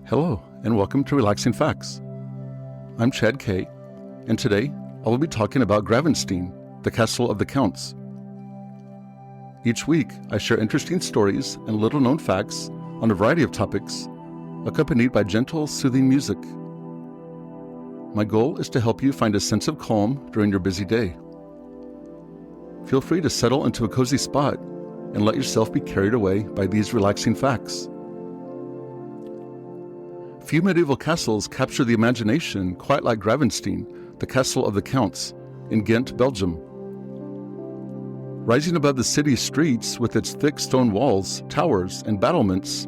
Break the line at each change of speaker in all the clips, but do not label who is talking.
Hello, and welcome to Relaxing Facts. I'm Chad Kay, and today I will be talking about Gravensteen, the castle of the Counts. Each week, I share interesting stories and little-known facts on a variety of topics, accompanied by gentle, soothing music. My goal is to help you find a sense of calm during your busy day. Feel free to settle into a cozy spot and let yourself be carried away by these relaxing facts. Few medieval castles capture the imagination quite like Gravensteen, the castle of the Counts, in Ghent, Belgium. Rising above the city's streets with its thick stone walls, towers, and battlements,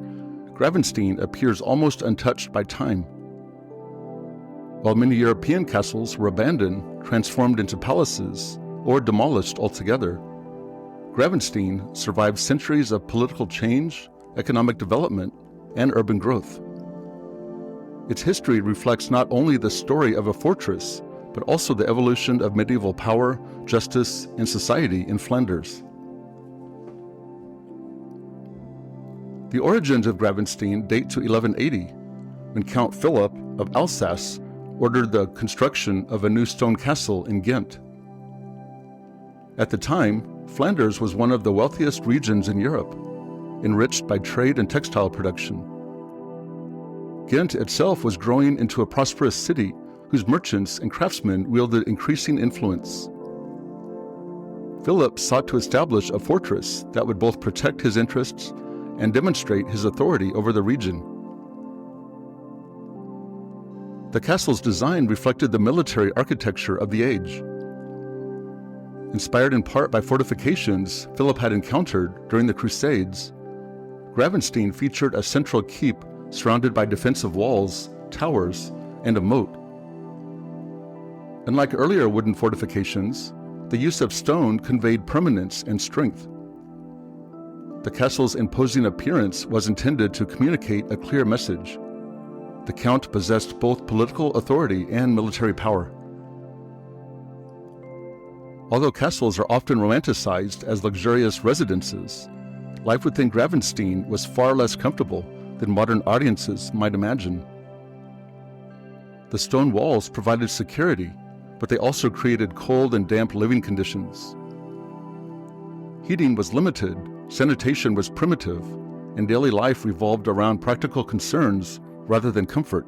Gravensteen appears almost untouched by time. While many European castles were abandoned, transformed into palaces, or demolished altogether, Gravensteen survived centuries of political change, economic development, and urban growth. Its history reflects not only the story of a fortress, but also the evolution of medieval power, justice, and society in Flanders. The origins of Gravensteen date to 1180, when Count Philip of Alsace ordered the construction of a new stone castle in Ghent. At the time, Flanders was one of the wealthiest regions in Europe, enriched by trade and textile production. Ghent itself was growing into a prosperous city whose merchants and craftsmen wielded increasing influence. Philip sought to establish a fortress that would both protect his interests and demonstrate his authority over the region. The castle's design reflected the military architecture of the age. Inspired in part by fortifications Philip had encountered during the Crusades, Gravensteen featured a central keep surrounded by defensive walls, towers, and a moat. Unlike earlier wooden fortifications, the use of stone conveyed permanence and strength. The castle's imposing appearance was intended to communicate a clear message. The Count possessed both political authority and military power. Although castles are often romanticized as luxurious residences, life within Gravensteen was far less comfortable than modern audiences might imagine. The stone walls provided security, but they also created cold and damp living conditions. Heating was limited, sanitation was primitive, and daily life revolved around practical concerns rather than comfort.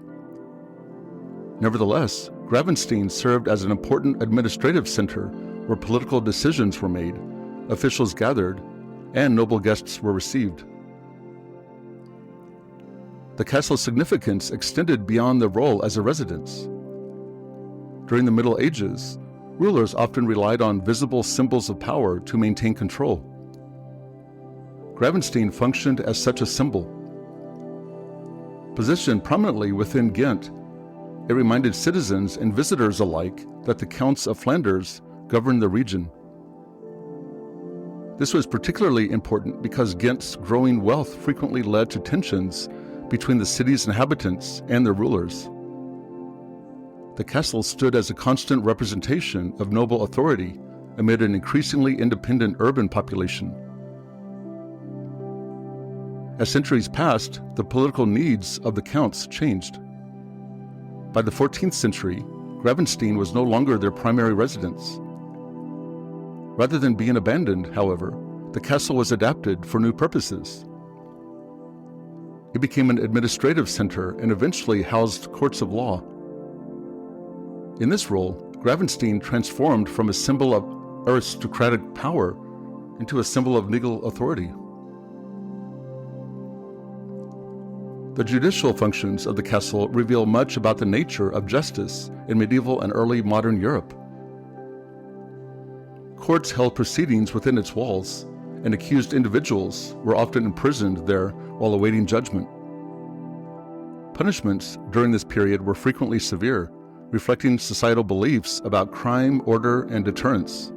Nevertheless, Gravensteen served as an important administrative center where political decisions were made, officials gathered, and noble guests were received. The castle's significance extended beyond the role as a residence. During the Middle Ages, rulers often relied on visible symbols of power to maintain control. Gravensteen functioned as such a symbol. Positioned prominently within Ghent, it reminded citizens and visitors alike that the Counts of Flanders governed the region. This was particularly important because Ghent's growing wealth frequently led to tensions between the city's inhabitants and their rulers. The castle stood as a constant representation of noble authority amid an increasingly independent urban population. As centuries passed, the political needs of the Counts changed. By the 14th century, Gravensteen was no longer their primary residence. Rather than being abandoned, however, the castle was adapted for new purposes. It became an administrative center and eventually housed courts of law. In this role, Gravensteen transformed from a symbol of aristocratic power into a symbol of legal authority. The judicial functions of the castle reveal much about the nature of justice in medieval and early modern Europe. Courts held proceedings within its walls, and accused individuals were often imprisoned there while awaiting judgment. Punishments during this period were frequently severe, reflecting societal beliefs about crime, order, and deterrence.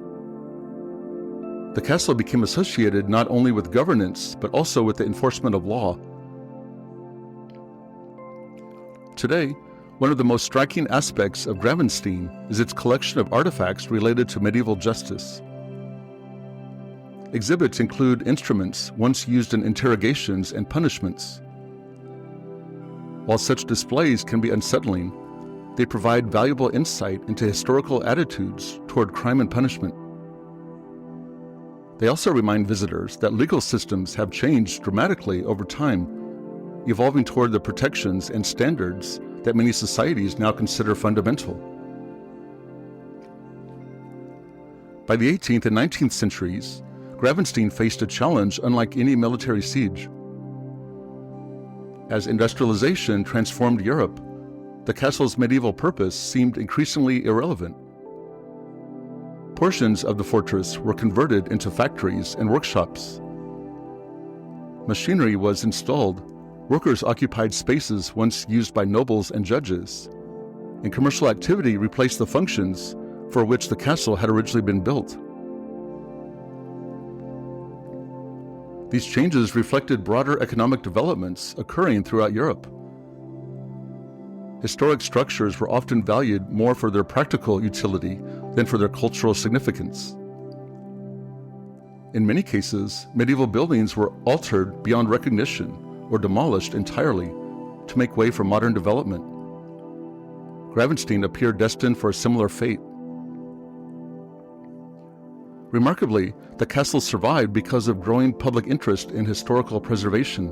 The castle became associated not only with governance, but also with the enforcement of law. Today, one of the most striking aspects of Gravensteen is its collection of artifacts related to medieval justice. Exhibits include instruments once used in interrogations and punishments. While such displays can be unsettling, they provide valuable insight into historical attitudes toward crime and punishment. They also remind visitors that legal systems have changed dramatically over time, evolving toward the protections and standards that many societies now consider fundamental. By the 18th and 19th centuries, Gravensteen faced a challenge unlike any military siege. As industrialization transformed Europe, the castle's medieval purpose seemed increasingly irrelevant. Portions of the fortress were converted into factories and workshops. Machinery was installed, workers occupied spaces once used by nobles and judges, and commercial activity replaced the functions for which the castle had originally been built. These changes reflected broader economic developments occurring throughout Europe. Historic structures were often valued more for their practical utility than for their cultural significance. In many cases, medieval buildings were altered beyond recognition or demolished entirely to make way for modern development. Gravensteen appeared destined for a similar fate. Remarkably, the castle survived because of growing public interest in historical preservation.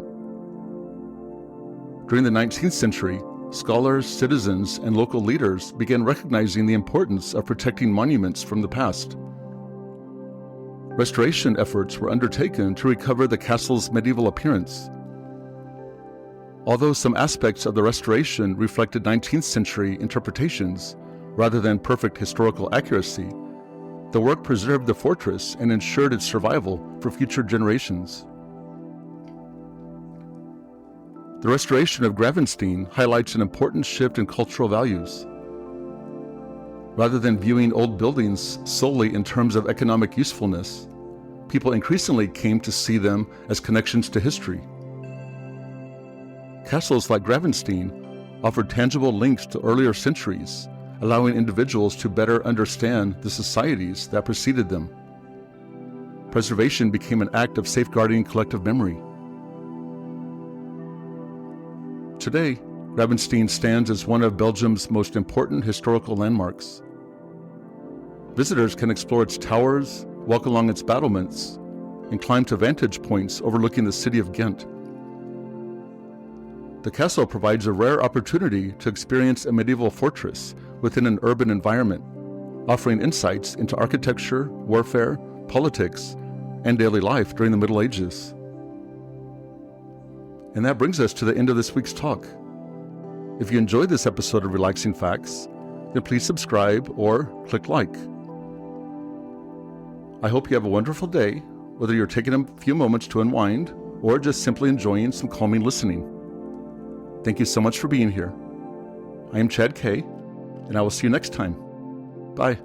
During the 19th century, scholars, citizens, and local leaders began recognizing the importance of protecting monuments from the past. Restoration efforts were undertaken to recover the castle's medieval appearance. Although some aspects of the restoration reflected 19th century interpretations rather than perfect historical accuracy, the work preserved the fortress and ensured its survival for future generations. The restoration of Gravensteen highlights an important shift in cultural values. Rather than viewing old buildings solely in terms of economic usefulness, people increasingly came to see them as connections to history. Castles like Gravensteen offered tangible links to earlier centuries, allowing individuals to better understand the societies that preceded them. Preservation became an act of safeguarding collective memory. Today, Gravensteen stands as one of Belgium's most important historical landmarks. Visitors can explore its towers, walk along its battlements, and climb to vantage points overlooking the city of Ghent. The castle provides a rare opportunity to experience a medieval fortress within an urban environment, offering insights into architecture, warfare, politics, and daily life during the Middle Ages. And that brings us to the end of this week's talk. If you enjoyed this episode of Relaxing Facts, then please subscribe or click like. I hope you have a wonderful day, whether you're taking a few moments to unwind or just simply enjoying some calming listening. Thank you so much for being here. I am Chad K, and I will see you next time. Bye.